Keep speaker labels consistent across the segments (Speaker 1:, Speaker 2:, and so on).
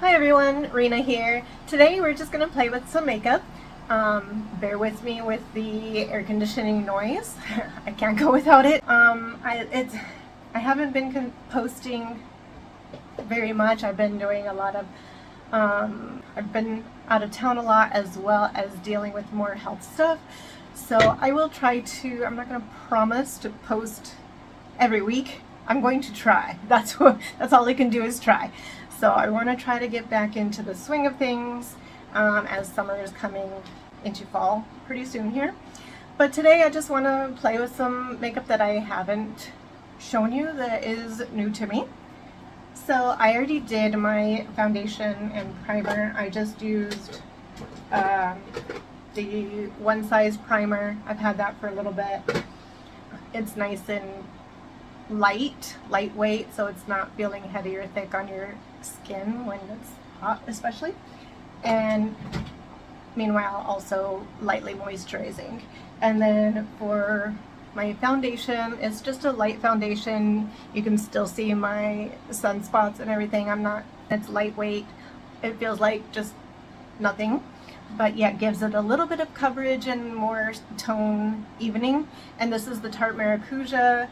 Speaker 1: Hi everyone, Rena here. Today we're just going to play with some makeup. Bear with me with the air conditioning noise. I can't go without it. I haven't been posting very much. I've been doing a lot of, I've been out of town a lot, as well as dealing with more health stuff. So I will try to, I'm not going to promise to post every week. I'm going to try. That's all I can do is try. So I want to try to get back into the swing of things as summer is coming into fall pretty soon here. But today I just want to play with some makeup that I haven't shown you that is new to me. So I already did my foundation and primer. I just used the one size primer. I've had that for a little bit. It's nice and lightweight, so it's not feeling heavy or thick on your skin when it's hot especially, and meanwhile also lightly moisturizing. And then for my foundation, it's just a light foundation. You can still see my sunspots and everything. It's lightweight. It feels like just nothing, but yet gives it a little bit of coverage and more tone evening. And this is the Tarte Maracuja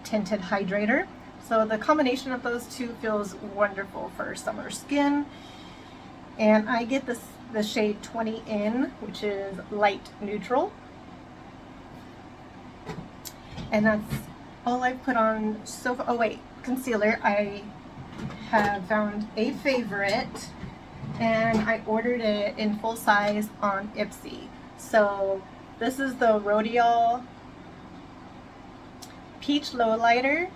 Speaker 1: Tinted Hydrator. So the combination of those two feels wonderful for summer skin. And I get the shade 20 in, which is light neutral. And that's all I put on so far. Oh wait, concealer. I have found a favorite, and I ordered it in full size on Ipsy. So this is the Rodial Peach Lowlighter,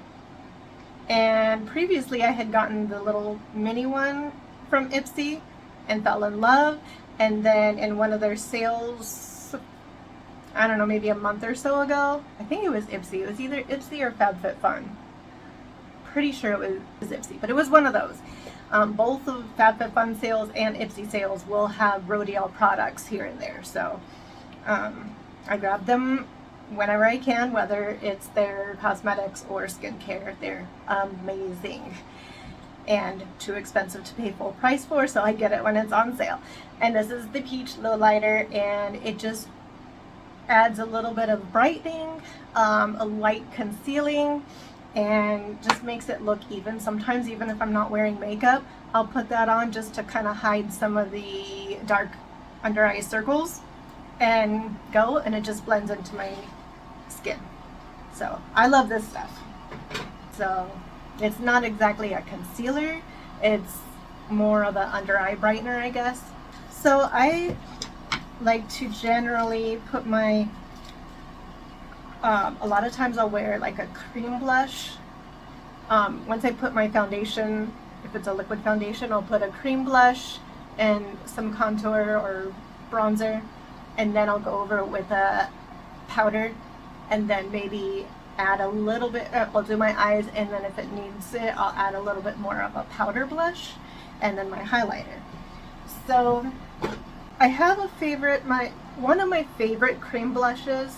Speaker 1: and previously I had gotten the little mini one from Ipsy and fell in love, and then in one of their sales, I don't know, maybe a month or so ago, I think it was Ipsy, it was either Ipsy or FabFitFun, pretty sure it was Ipsy, but it was one of those. Both of FabFitFun sales and Ipsy sales will have Rodial products here and there, so I grabbed them whenever I can, whether it's their cosmetics or skincare. They're amazing and too expensive to pay full price for, so I get it when it's on sale. And this is the Peach Lowlighter, and it just adds a little bit of brightening, a light concealing, and just makes it look even. Sometimes even if I'm not wearing makeup, I'll put that on just to kind of hide some of the dark under eye circles and it just blends into my skin. So I love this stuff. So it's not exactly a concealer, it's more of an under eye brightener, I guess. So I like to generally put my a lot of times I'll wear like a cream blush. Once I put my foundation, if it's a liquid foundation, I'll put a cream blush and some contour or bronzer, and then I'll go over it with a powder, and then maybe add a little bit, I'll do my eyes, and then if it needs it, I'll add a little bit more of a powder blush, and then my highlighter. So I have a favorite, one of my favorite cream blushes.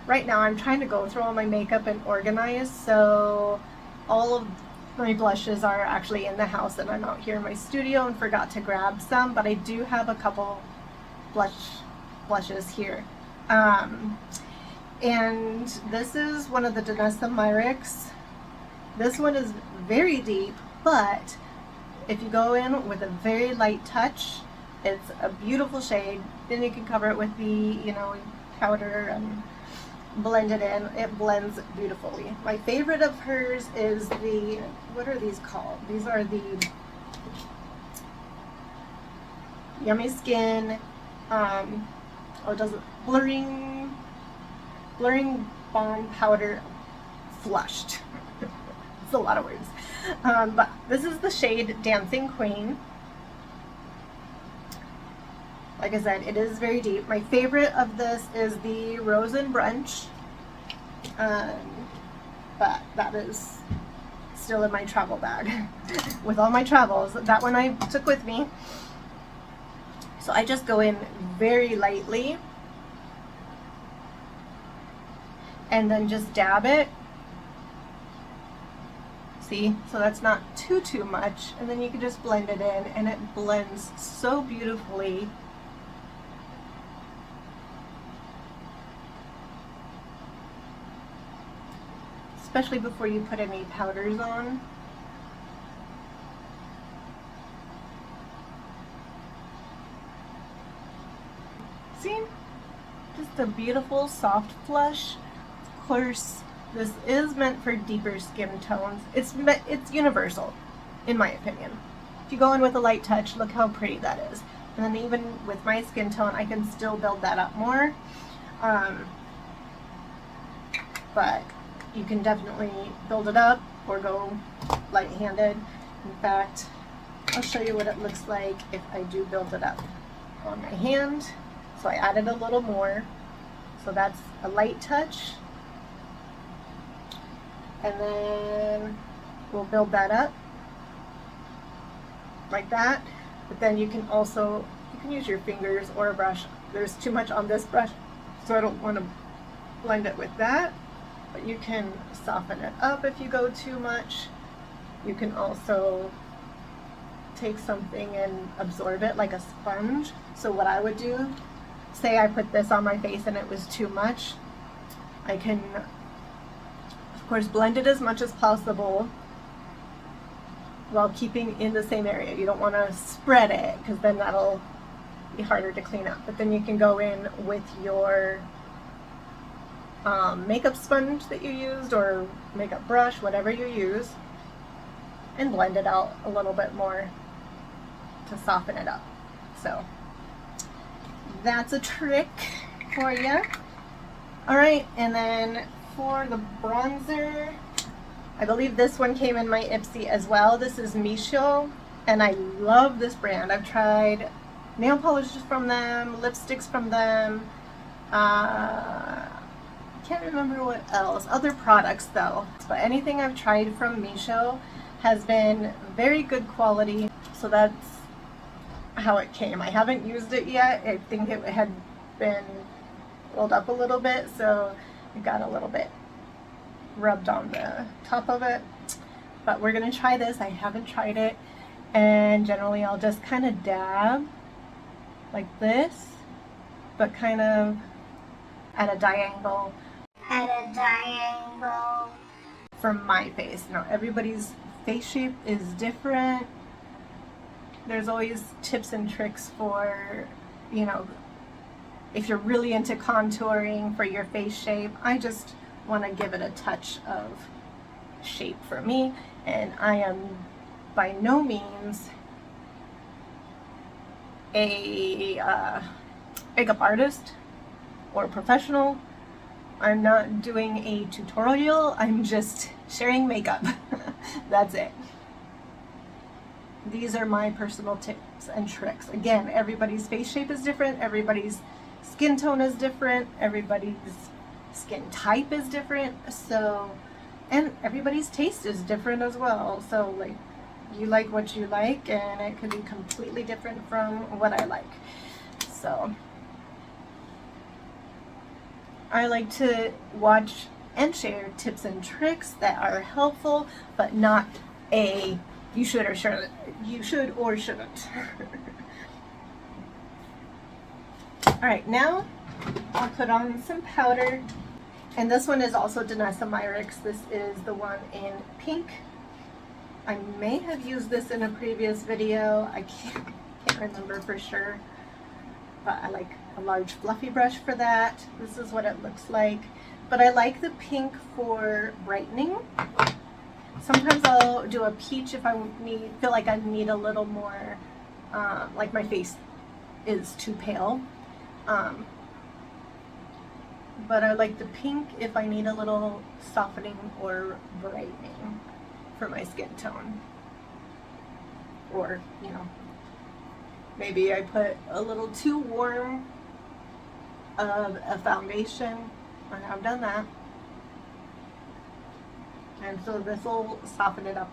Speaker 1: Right now I'm trying to go through all my makeup and organize, so all of my blushes are actually in the house, and I'm out here in my studio and forgot to grab some, but I do have a couple blushes here. And this is one of the Danessa Myricks. This one is very deep, but if you go in with a very light touch, it's a beautiful shade. Then you can cover it with the, powder and blend it in. It blends beautifully. My favorite of hers is the, what are these called? These are the Yummy Skin, blurring balm powder flushed. It's a lot of words. But this is the shade Dancing Queen. Like I said, it is very deep. My favorite of this is the Rose and Brunch, but that is still in my travel bag with all my travels. That one I took with me. So I just go in very lightly and then just dab it. See see, so that's not too much, and then you can just blend it in and it blends so beautifully. Especially before you put any powders on. See? Just a beautiful soft flush. Of course, this is meant for deeper skin tones. It's universal, in my opinion. If you go in with a light touch, look how pretty that is. And then even with my skin tone, I can still build that up more. But you can definitely build it up or go light-handed. In fact, I'll show you what it looks like if I do build it up on my hand. So I added a little more. So that's a light touch. And then we'll build that up like that. But then you can also, you can use your fingers or a brush. There's too much on this brush, so I don't want to blend it with that. But you can soften it up if you go too much. You can also take something and absorb it like a sponge. So what I would do, say I put this on my face and it was too much, I can, of course, blend it as much as possible while keeping in the same area. You don't want to spread it because then that'll be harder to clean up. But then you can go in with your makeup sponge that you used or makeup brush, whatever you use, and blend it out a little bit more to soften it up. So that's a trick for you. Alright, and then for the bronzer, I believe this one came in my Ipsy as well. This is Misho, and I love this brand. I've tried nail polishes from them, lipsticks from them, can't remember what else, other products though. But anything I've tried from Misho has been very good quality, so that's how it came. I haven't used it yet. I think it had been rolled up a little bit, so it got a little bit rubbed on the top of it. But we're gonna try this. I haven't tried it, and generally I'll just kind of dab like this, but kind of at a diagonal. From my face. Now everybody's face shape is different. There's always tips and tricks for, you know, if you're really into contouring for your face shape. I just want to give it a touch of shape for me, and I am by no means a makeup artist or professional. I'm not doing a tutorial, I'm just sharing makeup. That's it. These are my personal tips and tricks. Again, everybody's face shape is different, everybody's skin tone is different, everybody's skin type is different, so, and everybody's taste is different as well. So like, you like what you like, and it could be completely different from what I like. So I like to watch and share tips and tricks that are helpful, but not a you should or shouldn't. Alright, now I'll put on some powder, and this one is also Danessa Myricks. This is the one in pink. I may have used this in a previous video. I can't remember for sure, but I like a large fluffy brush for that. This is what it looks like. But I like the pink for brightening. Sometimes I'll do a peach if I feel like I need a little more, like my face is too pale. But I like the pink if I need a little softening or brightening for my skin tone. Or, you know, maybe I put a little too warm of a foundation. I have done that. And so this will soften it up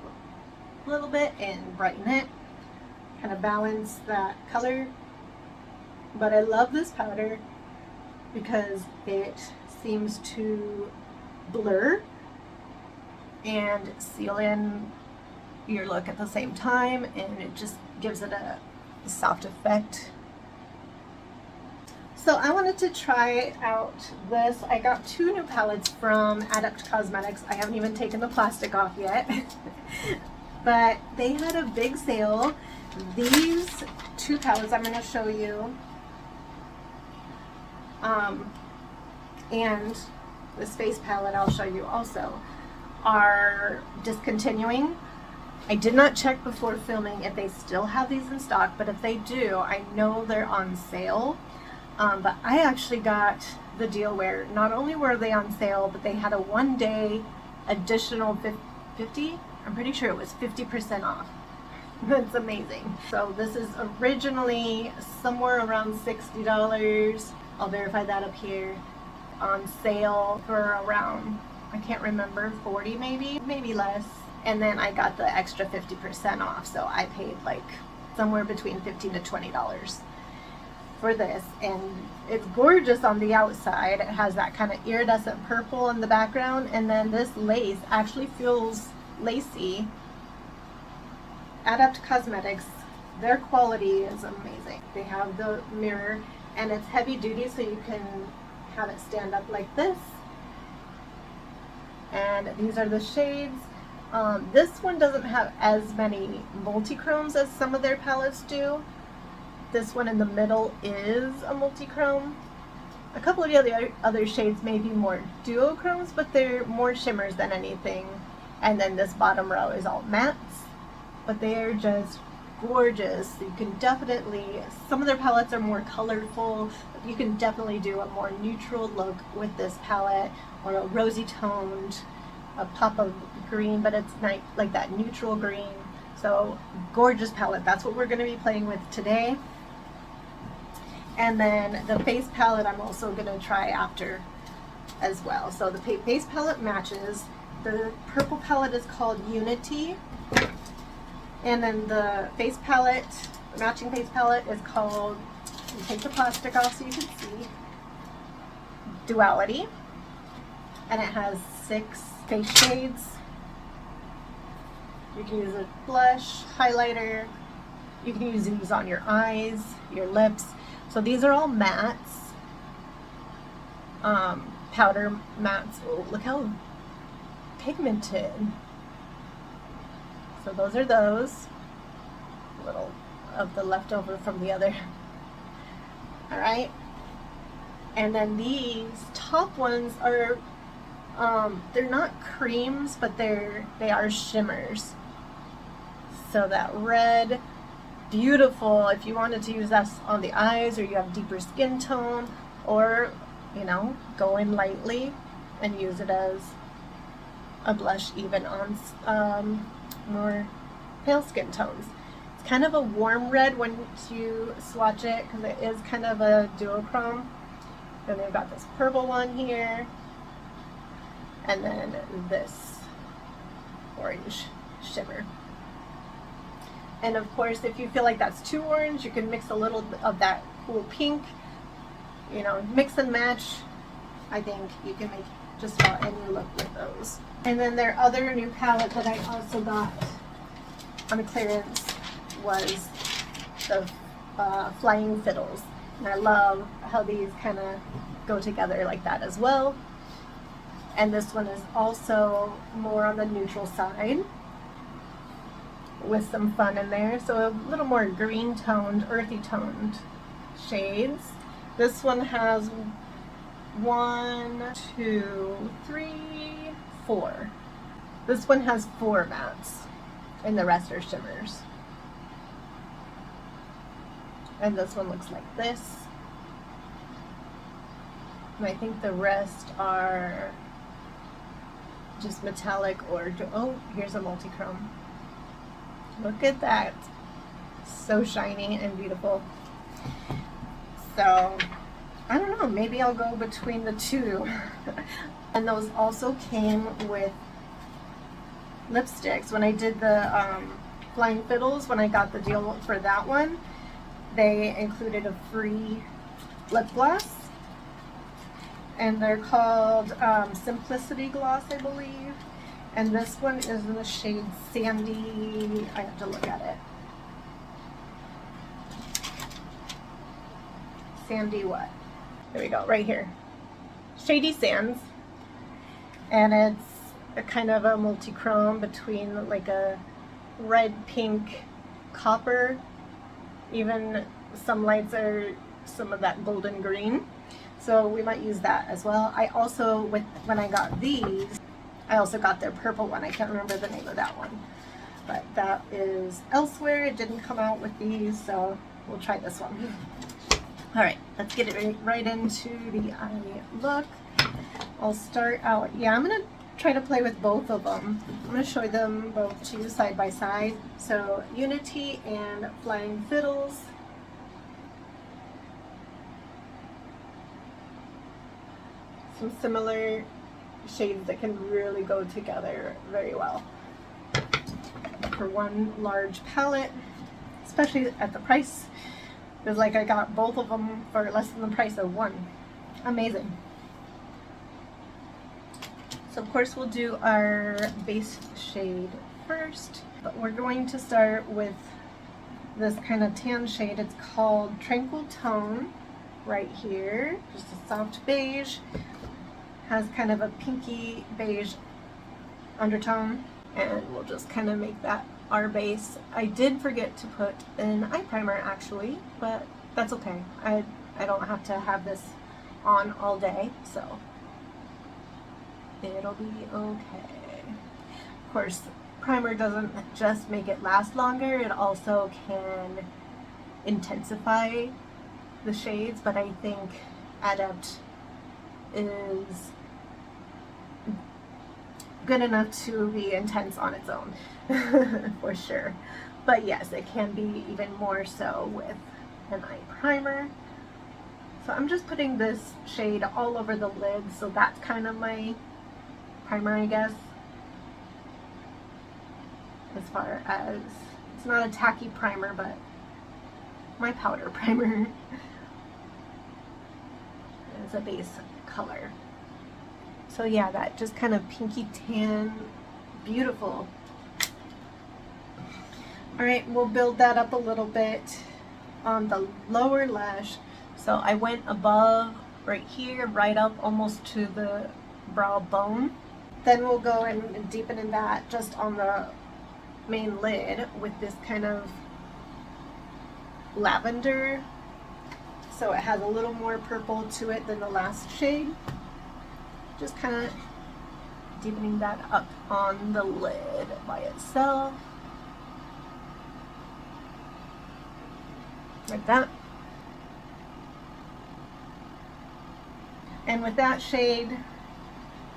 Speaker 1: a little bit and brighten it, kind of balance that color. But I love this powder because it seems to blur and seal in your look at the same time, and it just gives it a soft effect. So I wanted to try out this. I got 2 new palettes from Adept Cosmetics. I haven't even taken the plastic off yet. But they had a big sale. These 2 palettes I'm going to show you. And this face palette I'll show you also are discontinuing. I did not check before filming if they still have these in stock, but if they do, I know they're on sale. But I actually got the deal where not only were they on sale, but they had a 1-day additional 50, I'm pretty sure it was 50% off. That's amazing. So this is originally somewhere around $60. I'll verify that up here. On sale for around, I can't remember, 40 maybe less. And then I got the extra 50% off, so I paid like somewhere between $15 to $20 for this. And it's gorgeous on the outside. It has that kind of iridescent purple in the background, and then this lace actually feels lacy. Adept Cosmetics, their quality is amazing. They have the mirror, and it's heavy duty, so you can have it stand up like this. And these are the shades. This one doesn't have as many multi-chromes as some of their palettes do. This one in the middle is a multi-chrome. A couple of the other shades may be more duochromes, but they're more shimmers than anything. And then this bottom row is all mattes, but they're just gorgeous. You can definitely, some of their palettes are more colorful, but you can definitely do a more neutral look with this palette, or a rosy toned, a pop of green, but it's like that neutral green. So gorgeous palette. That's what we're going to be playing with today. And then the face palette I'm also going to try after as well. So the face palette matches. The purple palette is called Unity. And then the face palette, the matching face palette is called, you take the plastic off so you can see, Duality. And it has 6 face shades. You can use a blush, highlighter. You can use these on your eyes, your lips. So these are all mattes, powder mattes. Oh, look how pigmented. So those are those. A little of the leftover from the other. Alright. And then these top ones are, they're not creams, but they are shimmers. So that red, beautiful if you wanted to use that on the eyes, or you have deeper skin tone, or, you know, go in lightly and use it as a blush even on more pale skin tones. It's kind of a warm red once you swatch it, because it is kind of a duochrome. Then they've got this purple one here, and then this orange shimmer. And of course, if you feel like that's too orange, you can mix a little of that cool pink. You know, mix and match. I think you can make just about any look with those. And then their other new palette that I also got on clearance was the Flying Fiddles. And I love how these kind of go together like that as well. And this one is also more on the neutral side, with some fun in there. So a little more green toned, earthy toned shades. This one has 1, 2, 3, 4. This one has 4 mattes, and the rest are shimmers. And this one looks like this. And I think the rest are just metallic or, oh, here's a multi-chrome. Look at that. So shiny and beautiful. So, I don't know, maybe I'll go between the two. And those also came with lipsticks. When I did the Flying Fiddles, when I got the deal for that one, they included a free lip gloss. And they're called Simplicity Gloss, I believe. And this one is in the shade Sandy. I have to look at it. Sandy what? There we go, right here. Shady Sands. And it's a kind of a multi-chrome between like a red, pink, copper. Even some lights are some of that golden green. So we might use that as well. I also, when I got these, I also got their purple one. I can't remember the name of that one. But that is elsewhere. It didn't come out with these, so we'll try this one. Alright, let's get it right into the eye look. I'll start out, yeah, I'm going to try to play with both of them. I'm going to show them both to you side by side. So, Unity and Flying Fiddles. Some similar shades that can really go together very well for one large palette, especially at the price. Because like I got both of them for less than the price of one. Amazing. So of course we'll do our base shade first, but we're going to start with this kind of tan shade. It's called Tranquil Tone right here. Just a soft beige. Has kind of a pinky beige undertone, and we'll just kind of make that our base. I did forget to put an eye primer actually, but that's okay. I don't have to have this on all day, so it'll be okay. Of course, primer doesn't just make it last longer, it also can intensify the shades, but I think Adept is good enough to be intense on its own for sure. But yes, it can be even more so with an eye primer. So I'm just putting this shade all over the lid, so that's kind of my primer, I guess. As far as, it's not a tacky primer, but my powder primer is a base color. So yeah, that just kind of pinky tan, beautiful. Alright, we'll build that up a little bit on the lower lash. So I went above right here, right up almost to the brow bone. Then we'll go and deepen in that just on the main lid with this kind of lavender. So it has a little more purple to it than the last shade. Just kind of deepening that up on the lid by itself. Like that. And with that shade,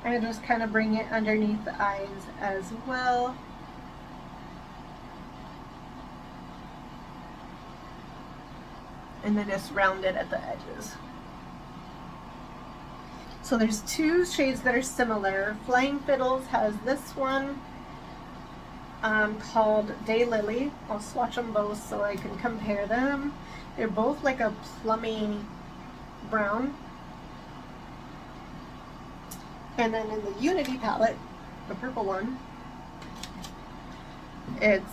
Speaker 1: I just kind of bring it underneath the eyes as well. And then just round it at the edges. So there's two shades that are similar. Flying Fiddles has this one called Daylily. I'll swatch them both so I can compare them. They're both like a plummy brown. And then in the Unity palette, the purple one, it's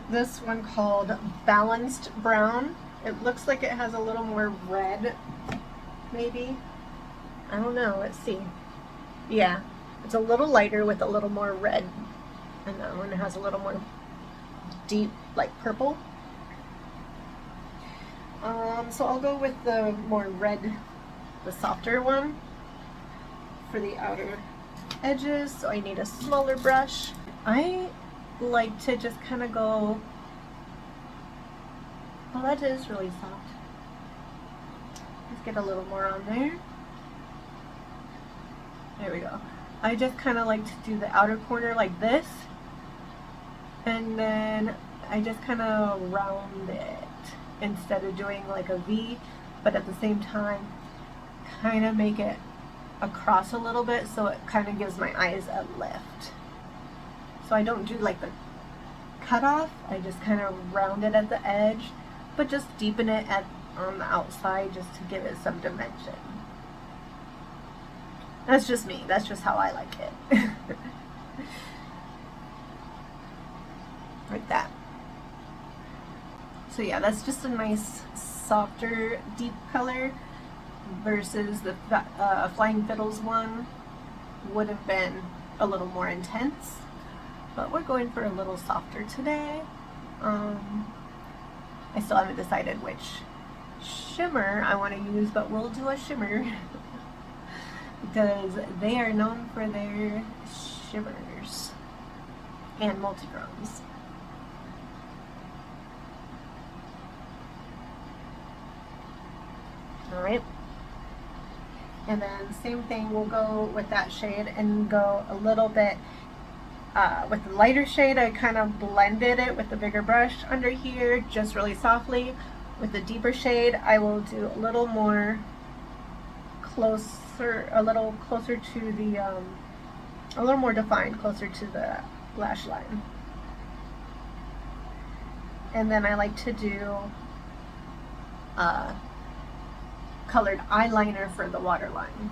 Speaker 1: this one called Balanced Brown. It looks like it has a little more red, maybe. I don't know, let's see. Yeah, it's a little lighter with a little more red. And that one has a little more deep, like purple. So I'll go with the more red, the softer one for the outer edges. So I need a smaller brush. I like to just kind of go, oh, that is really soft. Let's get a little more on there. There we go. I just kind of like to do the outer corner like this, and then I just kind of round it instead of doing like a V, but at the same time kind of make it across a little bit so it kind of gives my eyes a lift. So I don't do like the cut off, I just kind of round it at the edge, but just deepen it on the outside just to give it some dimension. That's just me. That's just how I like it. Like that. So yeah, that's just a nice softer deep color versus the Flying Fiddles one would have been a little more intense, but we're going for a little softer today. I still haven't decided which shimmer I want to use, but we'll do a shimmer because they are known for their shimmers and multichromes. Alright, and then same thing, we'll go with that shade and go a little bit with the lighter shade. I kind of blended it with the bigger brush under here, just really softly. With the deeper shade, I will do a little more closer, a little closer to the, a little more defined, closer to the lash line. And then I like to do colored eyeliner for the waterline.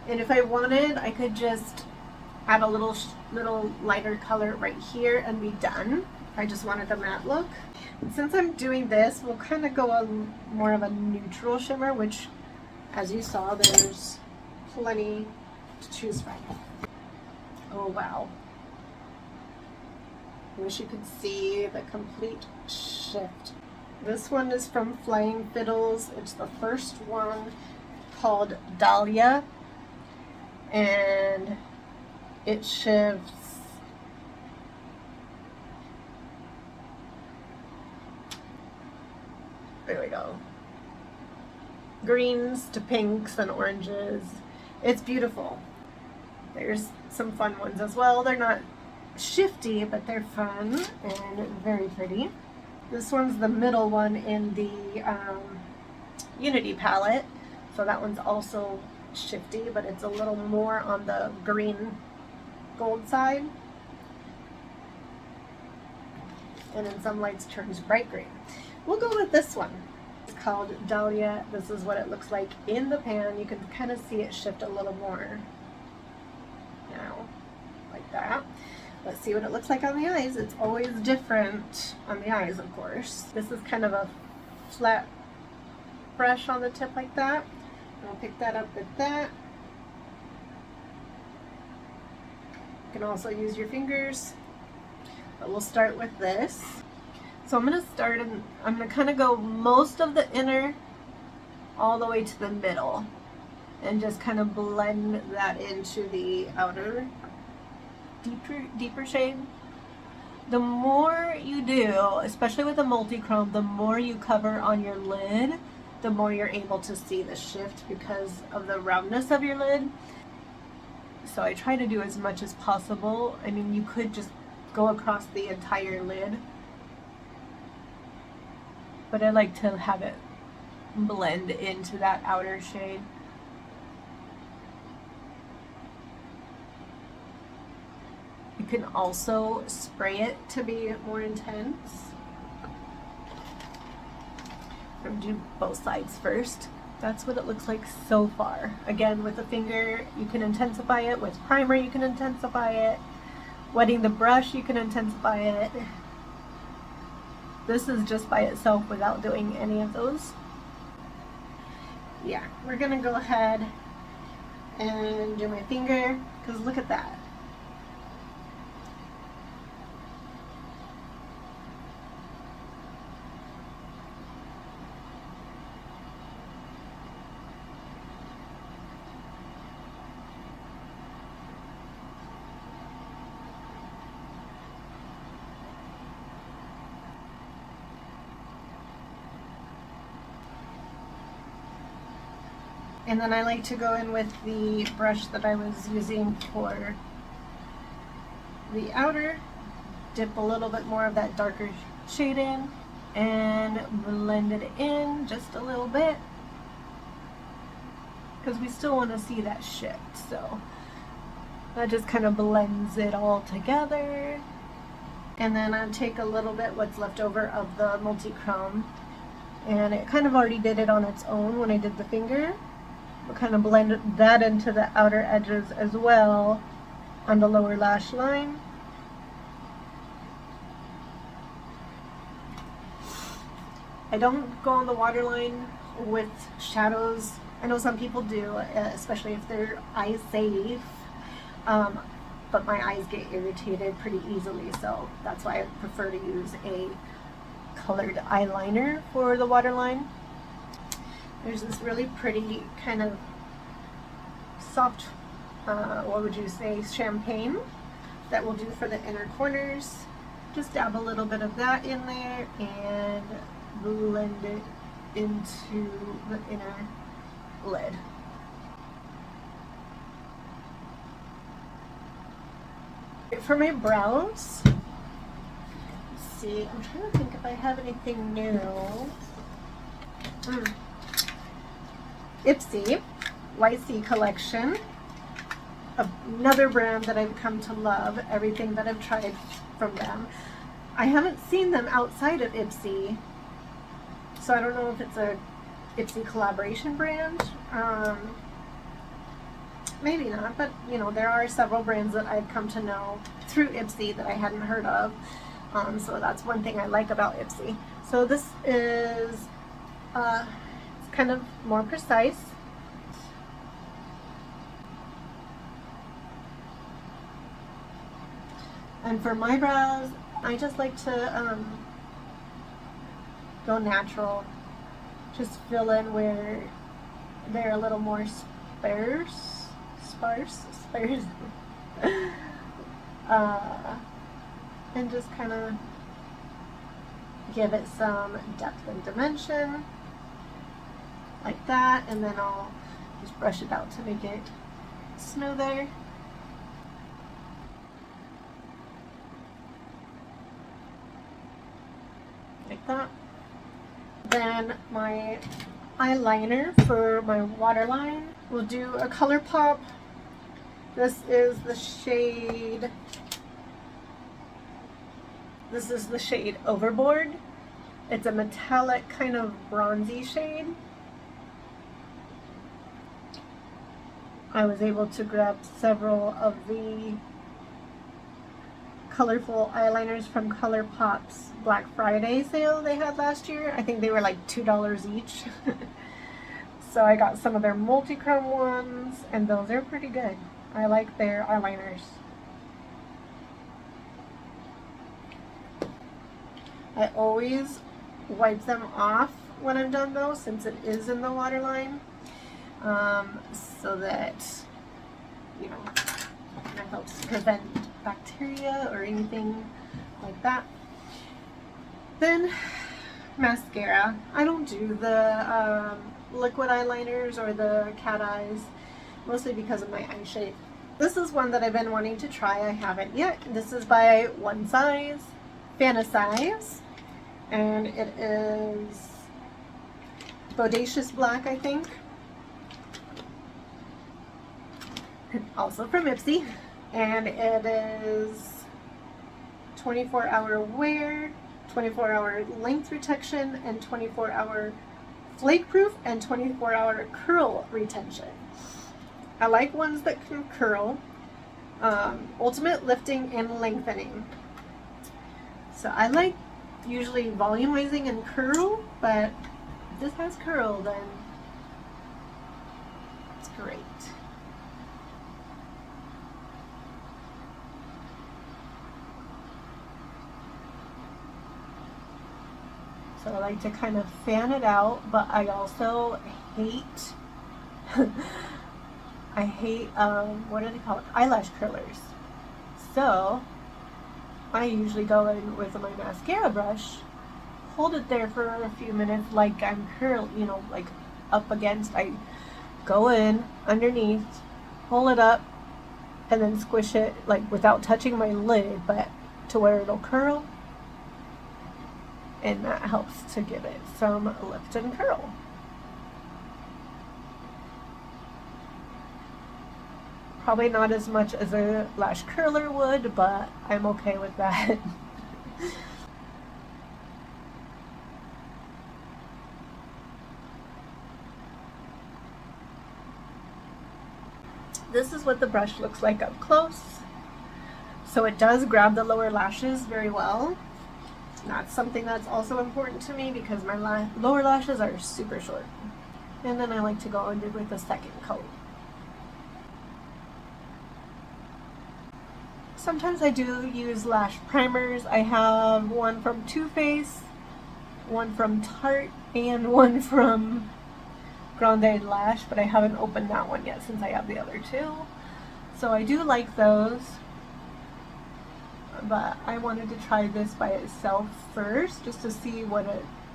Speaker 1: And if I wanted, I could just add a little lighter color right here and be done. I just wanted a matte look. And since I'm doing this, we'll kind of go more of a neutral shimmer, which, as you saw, there's plenty to choose from. Oh wow. I wish you could see the complete shift. This one is from Flying Fiddles. It's the first one, called Dahlia, and it shifts there we go, greens to pinks and oranges. It's beautiful. There's some fun ones as well. They're not shifty, but they're fun and very pretty. This one's the middle one in the Unity palette, so that one's also shifty, but it's a little more on the green gold side, and in some lights turns bright green. We'll go with this one. It's called Dahlia. This is what it looks like in the pan. You can kind of see it shift a little more now, like that. Let's see what it looks like on the eyes. It's always different on the eyes, of course. This is kind of a flat brush on the tip like that. And I'll pick that up with that. You can also use your fingers, but we'll start with this. So I'm going to kind of go most of the inner all the way to the middle and just kind of blend that into the outer deeper shade. The more you do, especially with a multi-chrome, the more you cover on your lid, the more you're able to see the shift because of the roundness of your lid. So I try to do as much as possible. I mean, you could just go across the entire lid, but I like to have it blend into that outer shade. You can also spray it to be more intense. I'm gonna do both sides first. That's what it looks like so far. Again, with a finger, you can intensify it. With primer, you can intensify it. Wetting the brush, you can intensify it. This is just by itself without doing any of those. Yeah, we're gonna go ahead and do my finger, because look at that. And then I like to go in with the brush that I was using for the outer, dip a little bit more of that darker shade in, and blend it in just a little bit, because we still want to see that shift. So that just kind of blends it all together. And then I'll take a little bit what's left over of the multi-chrome, and it kind of already did it on its own when I did the finger. We'll kind of blend that into the outer edges as well on the lower lash line. I don't go on the waterline with shadows. I know some people do, especially if they're eye safe, but my eyes get irritated pretty easily, so that's why I prefer to use a colored eyeliner for the waterline. There's this really pretty kind of soft, what would you say, champagne that we'll do for the inner corners. Just dab a little bit of that in there and blend it into the inner lid. For my brows, let's see, I'm trying to think if I have anything new. Ipsy YC collection, another brand that I've come to love. Everything that I've tried from them, I haven't seen them outside of Ipsy, so I don't know if it's a Ipsy collaboration brand. Maybe not, but you know, there are several brands that I've come to know through Ipsy that I hadn't heard of. So that's one thing I like about Ipsy. So this is it's kind of more precise. And for my brows, I just like to go natural. Just fill in where they're a little more sparse. And just kind of give it some depth and dimension like that, and then I'll just brush it out to make it smoother. Like that. Then my eyeliner for my waterline, we'll do a color pop. This is the shade Overboard. It's a metallic kind of bronzy shade. I was able to grab several of the colorful eyeliners from ColourPop's Black Friday sale they had last year. I think they were like $2 each. So I got some of their multi-chrome ones, and those are pretty good. I like their eyeliners. I always wipe them off when I'm done though, since it is in the waterline, so that, you know, that helps prevent bacteria or anything like that. Then mascara. I don't do the liquid eyeliners or the cat eyes, mostly because of my eye shape. This is one that I've been wanting to try. I haven't yet. This is by One Size, Fantasize, and it is Bodacious Black, I think. Also from Ipsy, and it is 24-hour wear, 24-hour length retention, and 24-hour flake proof, and 24-hour curl retention. I like ones that can curl. Ultimate lifting and lengthening. So I like usually volumizing and curl, but if this has curl, then it's great. So I like to kind of fan it out, but I also hate I hate, what do they call it? Eyelash curlers. So I usually go in with my mascara brush, hold it there for a few minutes like I'm you know, like up against. I go in underneath, pull it up, and then squish it, like without touching my lid, but to where it'll curl. And that helps to give it some lift and curl. Probably not as much as a lash curler would, but I'm okay with that. This is what the brush looks like up close. So it does grab the lower lashes very well. That's something that's also important to me because my lower lashes are super short. And then I like to go under with a second coat. Sometimes I do use lash primers. I have one from Too Faced, one from Tarte, and one from Grande Lash, but I haven't opened that one yet since I have the other two. So I do like those, but I wanted to try this by itself first just to see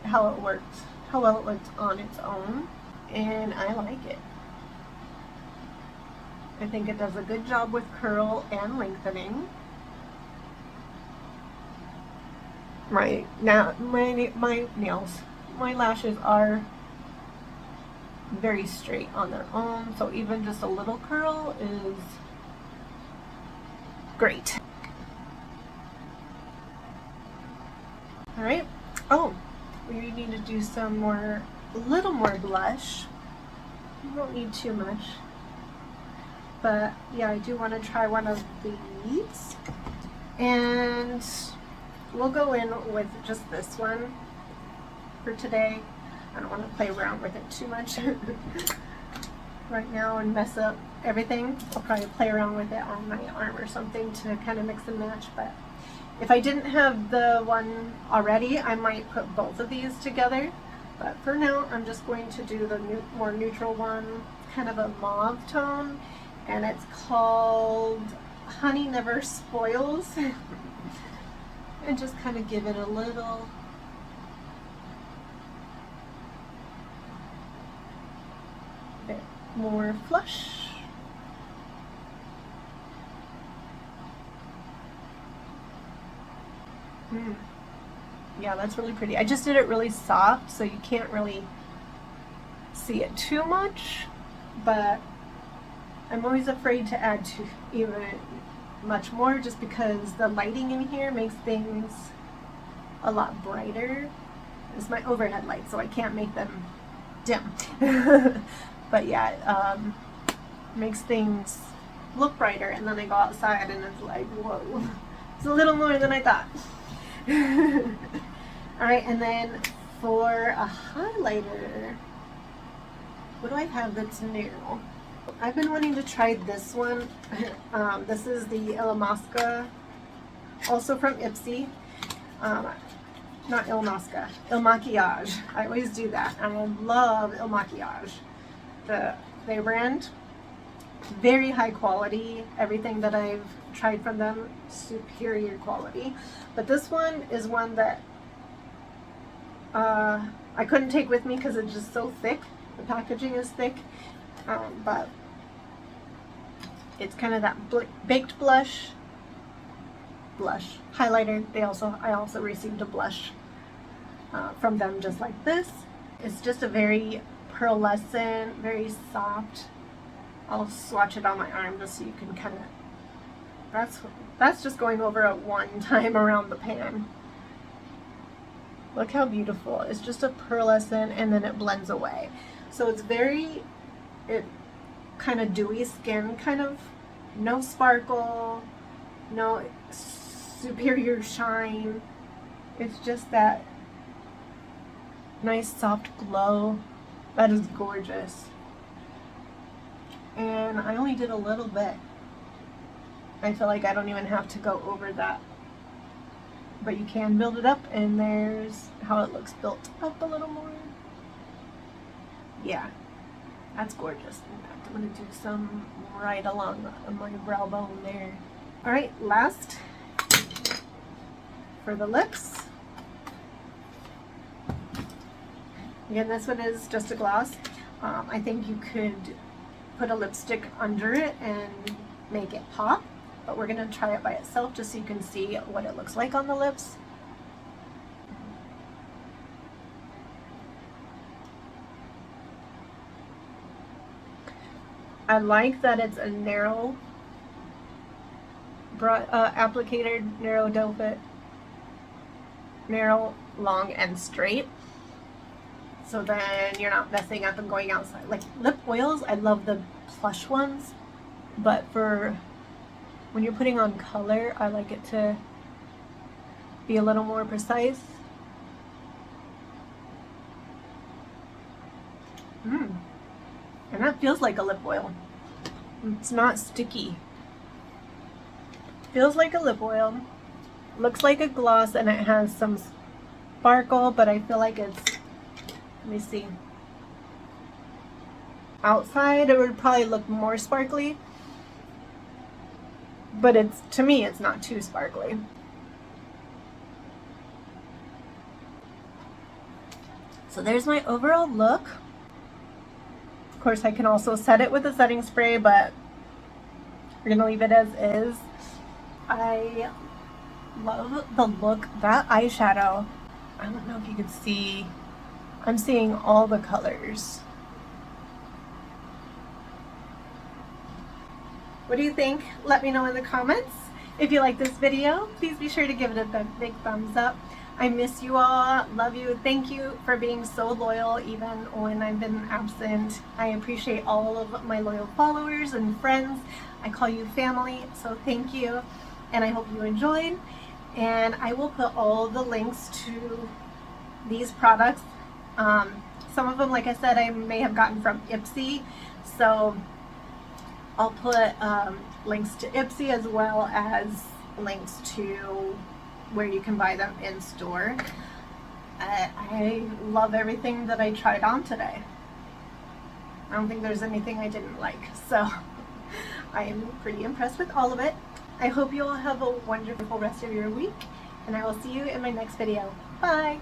Speaker 1: how it worked, how well it looked on its own, and I like it. I think it does a good job with curl and lengthening. My lashes are very straight on their own, so even just a little curl is great. Alright, oh, we need to do a little more blush. You don't need too much. But yeah, I do want to try one of these. And we'll go in with just this one for today. I don't want to play around with it too much right now and mess up everything. I'll probably play around with it on my arm or something to kind of mix and match. But if I didn't have the one already, I might put both of these together. But for now, I'm just going to do the more neutral one, kind of a mauve tone. And it's called Honey Never Spoils. And just kind of give it a little bit more flush. Yeah, that's really pretty. I just did it really soft, so you can't really see it too much, but I'm always afraid to add even much more just because the lighting in here makes things a lot brighter. It's my overhead light, so I can't make them dim. But yeah, it makes things look brighter, and then I go outside and it's like, whoa, it's a little more than I thought. Alright, and then for a highlighter, what do I have that's new? I've been wanting to try this one. This is the Il Mosca, also from Ipsy. Not Il Mosca, Il Maquillage. I always do that. I love Il Maquillage. Their brand, very high quality. Everything that I've tried from them, superior quality. But this one is one that I couldn't take with me because it's just so thick. The packaging is thick. But it's kind of that baked blush highlighter. I also received a blush from them just like this. It's just a very pearlescent, very soft. I'll swatch it on my arm just so you can kind of, that's just going over it one time around the pan. Look how beautiful. It's just a pearlescent and then it blends away. So it's kind of dewy skin, kind of no sparkle, no superior shine. It's just that nice soft glow. That is gorgeous. And I only did a little bit. I feel like I don't even have to go over that. But you can build it up, and there's how it looks built up a little more. Yeah, that's gorgeous. In fact, I'm going to do some right along my brow bone there. Alright, last for the lips. Again, this one is just a gloss. I think you could put a lipstick under it and make it pop, but we're going to try it by itself just so you can see what it looks like on the lips. I like that it's a narrow applicator, narrow doe fit, narrow, long, and straight. So then you're not messing up and going outside. Like lip oils, I love the plush ones. but for when you're putting on color, I like it to be a little more precise. And that feels like a lip oil. It's not sticky. Feels like a lip oil. Looks like a gloss, and it has some sparkle, but I feel like it's, let me see. Outside it would probably look more sparkly, but it's, to me, it's not too sparkly. So there's my overall look. Of course, I can also set it with a setting spray, but we're gonna leave it as is. I love the look. That eyeshadow, I don't know if you can see, I'm seeing all the colors. What do you think? Let me know in the comments. If you like this video, please be sure to give it a big thumbs up. I miss you all, love you, thank you for being so loyal even when I've been absent. I appreciate all of my loyal followers and friends. I call you family, so thank you, and I hope you enjoyed. And I will put all the links to these products. Some of them, like I said, I may have gotten from Ipsy, so I'll put links to Ipsy as well as links to where you can buy them in store. I love everything that I tried on today. I don't think there's anything I didn't like, so I am pretty impressed with all of it. I hope you all have a wonderful rest of your week, and I will see you in my next video. Bye!